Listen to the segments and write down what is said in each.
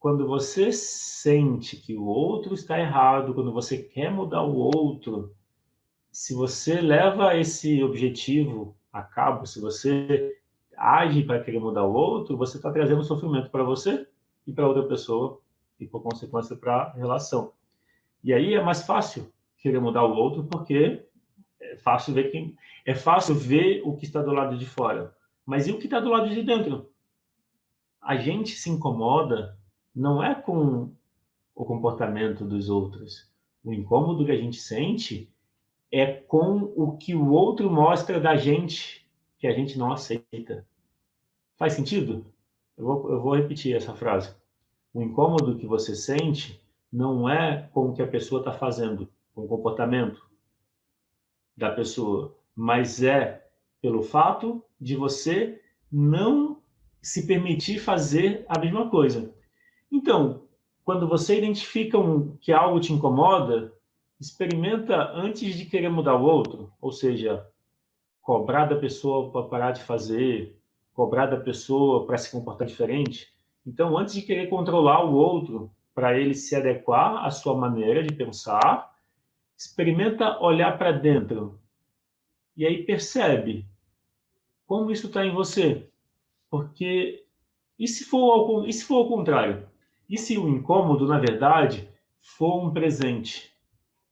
quando você sente que o outro está errado, quando você quer mudar o outro, se você leva esse objetivo a cabo, se você age para querer mudar o outro, você está trazendo sofrimento para você e para outra pessoa e, por consequência, para a relação. E aí é mais fácil querer mudar o outro porque é fácil ver o que está do lado de fora. Mas e o que está do lado de dentro? A gente se incomoda não é com o comportamento dos outros. O incômodo que a gente sente é com o que o outro mostra da gente, que a gente não aceita. Faz sentido? Eu vou repetir essa frase. O incômodo que você sente não é com o que a pessoa está fazendo, com o comportamento da pessoa, mas é pelo fato de você não se permitir fazer a mesma coisa. Então, quando você identifica que algo te incomoda, experimenta antes de querer mudar o outro, ou seja, cobrar da pessoa para parar de fazer, cobrar da pessoa para se comportar diferente. Então, antes de querer controlar o outro para ele se adequar à sua maneira de pensar, experimenta olhar para dentro e aí percebe como isso está em você. Porque e se for ao contrário? E se o incômodo, na verdade, for um presente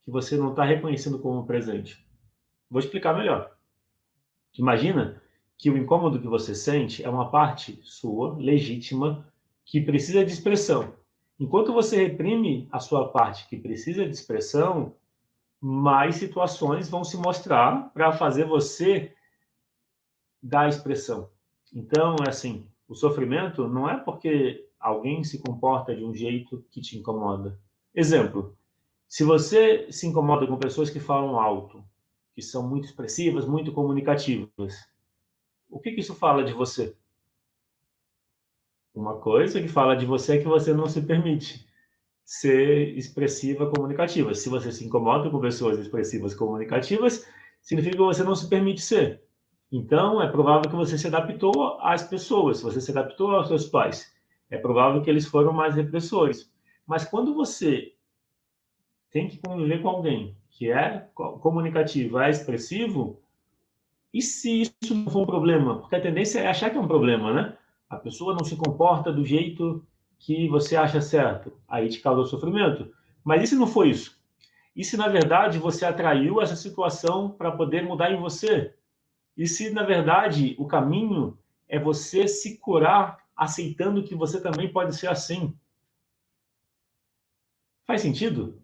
que você não está reconhecendo como um presente? Vou explicar melhor. Imagina que o incômodo que você sente é uma parte sua, legítima, que precisa de expressão. Enquanto você reprime a sua parte que precisa de expressão, mais situações vão se mostrar para fazer você dar expressão. Então, é assim, o sofrimento não é porque alguém se comporta de um jeito que te incomoda. Exemplo, se você se incomoda com pessoas que falam alto, que são muito expressivas, muito comunicativas, o que isso fala de você? Uma coisa que fala de você é que você não se permite ser expressiva, comunicativa. Se você se incomoda com pessoas expressivas, comunicativas, significa que você não se permite ser. Então, é provável que você se adaptou às pessoas, se você se adaptou aos seus pais. É provável que eles foram mais repressores. Mas quando você tem que conviver com alguém que é comunicativo, é expressivo, e se isso não for um problema? Porque a tendência é achar que é um problema, né? A pessoa não se comporta do jeito que você acha certo. Aí te causa sofrimento. Mas e se não for isso? E se, na verdade, você atraiu essa situação para poder mudar em você? E se, na verdade, o caminho é você se curar aceitando que você também pode ser assim? Faz sentido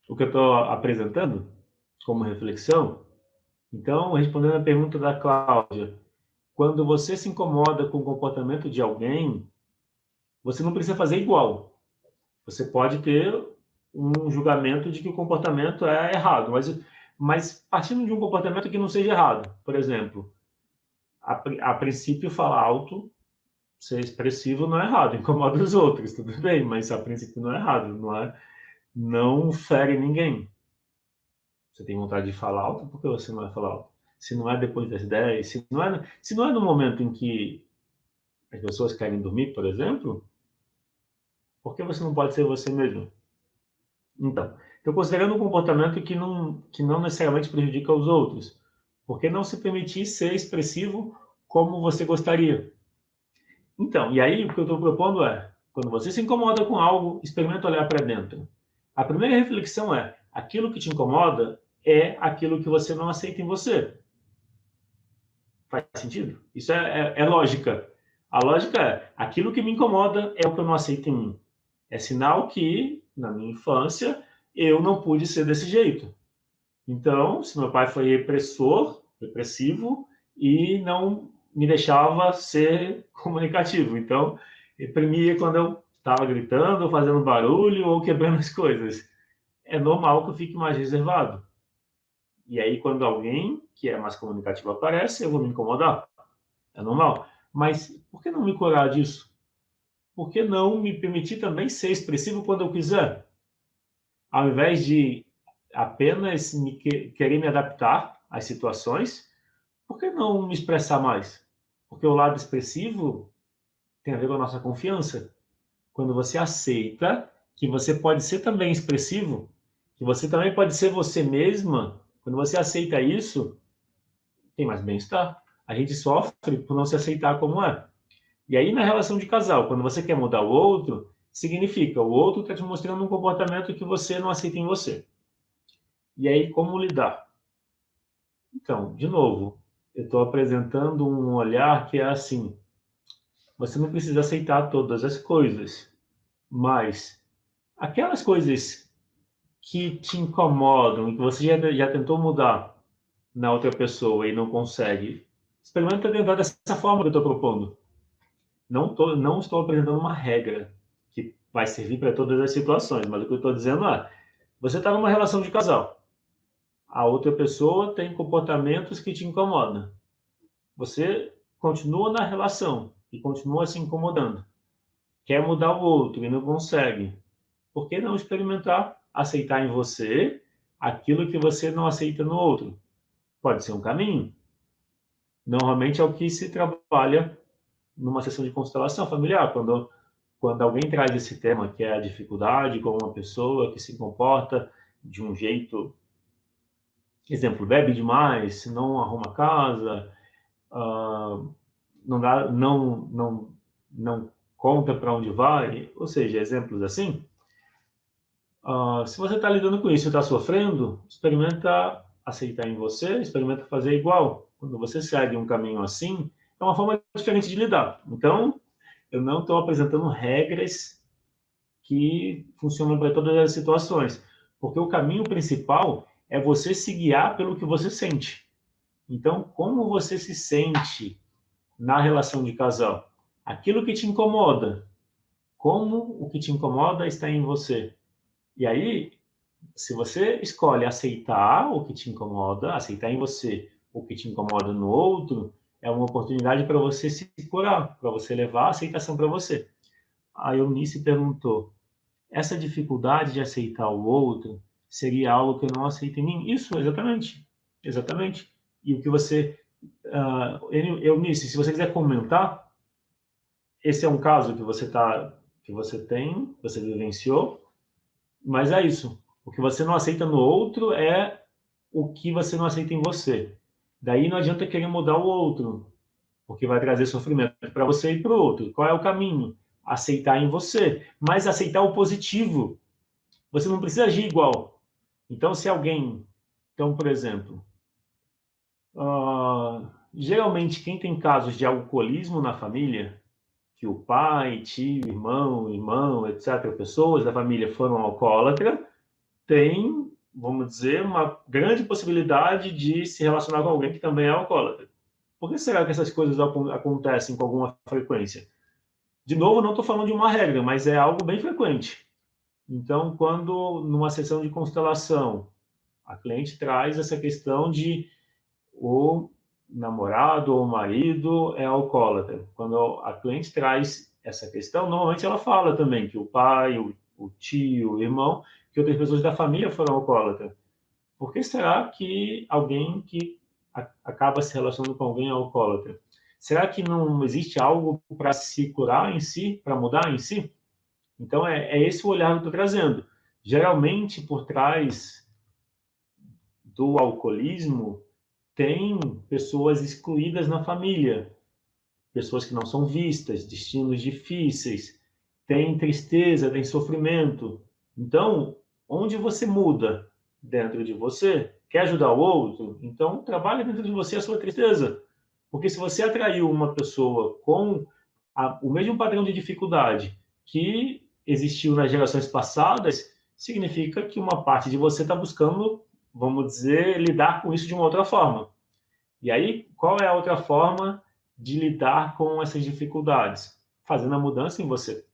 o que eu estou apresentando como reflexão? Então, respondendo a pergunta da Cláudia, quando você se incomoda com o comportamento de alguém, você não precisa fazer igual. Você pode ter um julgamento de que o comportamento é errado, mas partindo de um comportamento que não seja errado. Por exemplo, a princípio, falar alto, ser expressivo não é errado, incomoda os outros, tudo bem, mas a princípio não é errado, não fere ninguém. Você tem vontade de falar alto, por que você não vai falar alto? Se não é depois das 10, se não é no momento em que as pessoas querem dormir, por exemplo, por que você não pode ser você mesmo? Então, estou considerando um comportamento que não necessariamente prejudica os outros. Por que não se permitir ser expressivo como você gostaria? Então, e aí o que eu estou propondo é, quando você se incomoda com algo, experimenta olhar para dentro. A primeira reflexão é, aquilo que te incomoda é aquilo que você não aceita em você. Faz sentido? Isso é lógica. A lógica é, aquilo que me incomoda é o que eu não aceito em mim. É sinal que, na minha infância, eu não pude ser desse jeito. Então, se meu pai foi repressivo, e não me deixava ser comunicativo. Então, reprimia quando eu estava gritando, fazendo barulho ou quebrando as coisas. É normal que eu fique mais reservado. E aí, quando alguém que é mais comunicativo aparece, eu vou me incomodar. É normal. Mas por que não me curar disso? Por que não me permitir também ser expressivo quando eu quiser? Ao invés de apenas querer me adaptar às situações, por que não me expressar mais? Porque o lado expressivo tem a ver com a nossa confiança. Quando você aceita que você pode ser também expressivo, que você também pode ser você mesma, quando você aceita isso, tem mais bem-estar. A gente sofre por não se aceitar como é. E aí, na relação de casal, quando você quer mudar o outro, significa o outro está te mostrando um comportamento que você não aceita em você. E aí, como lidar? Então, de novo, eu estou apresentando um olhar que é assim: você não precisa aceitar todas as coisas, mas aquelas coisas que te incomodam e que você já tentou mudar na outra pessoa e não consegue, experimenta tentar dessa forma que eu estou propondo. Não estou apresentando uma regra que vai servir para todas as situações, mas o que eu estou dizendo é: você está numa relação de casal, a outra pessoa tem comportamentos que te incomodam. Você continua na relação e continua se incomodando. Quer mudar o outro e não consegue. Por que não experimentar aceitar em você aquilo que você não aceita no outro? Pode ser um caminho. Normalmente é o que se trabalha numa sessão de constelação familiar, quando alguém traz esse tema, que é a dificuldade com uma pessoa que se comporta de um jeito, exemplo, bebe demais, não arruma casa, não dá, não conta para onde vai, ou seja, exemplos assim. Se você está lidando com isso e está sofrendo, experimenta aceitar em você, experimenta fazer igual. Quando você segue um caminho assim, é uma forma diferente de lidar. Então, eu não estou apresentando regras que funcionam para todas as situações, porque o caminho principal é você se guiar pelo que você sente. Então, como você se sente na relação de casal? Aquilo que te incomoda, como o que te incomoda está em você. E aí, se você escolhe aceitar o que te incomoda, aceitar em você o que te incomoda no outro, é uma oportunidade para você se curar, para você levar a aceitação para você. A Eunice perguntou: essa dificuldade de aceitar o outro seria algo que eu não aceito em mim? Isso, exatamente. Exatamente. E o que você. Eunice, se você quiser comentar, esse é um caso que você tem, que você vivenciou, mas é isso. O que você não aceita no outro é o que você não aceita em você. Daí não adianta querer mudar o outro, porque vai trazer sofrimento para você e para o outro. Qual é o caminho? Aceitar em você, mas aceitar o positivo. Você não precisa agir igual. Então, se alguém. Então, por exemplo, geralmente quem tem casos de alcoolismo na família, que o pai, tio, irmão, etc., pessoas da família foram alcoólatras, tem, vamos dizer, uma grande possibilidade de se relacionar com alguém que também é alcoólatra. Por que será que essas coisas acontecem com alguma frequência? De novo, não estou falando de uma regra, mas é algo bem frequente. Então, quando numa sessão de constelação, a cliente traz essa questão de o namorado ou o marido é alcoólatra. Quando a cliente traz essa questão, normalmente ela fala também que o pai, o tio, o irmão, que outras pessoas da família foram alcoólatras. Por que será que alguém que acaba se relacionando com alguém é alcoólatra? Será que não existe algo para se curar em si, para mudar em si? Então, é esse o olhar que eu estou trazendo. Geralmente, por trás do alcoolismo, tem pessoas excluídas na família, pessoas que não são vistas, destinos difíceis, tem tristeza, tem sofrimento. Então, onde você muda? Dentro de você. Quer ajudar o outro? Então, trabalhe dentro de você a sua tristeza. Porque se você atraiu uma pessoa com o mesmo padrão de dificuldade que existiu nas gerações passadas, significa que uma parte de você está buscando, vamos dizer, lidar com isso de uma outra forma. E aí, qual é a outra forma de lidar com essas dificuldades? Fazendo a mudança em você.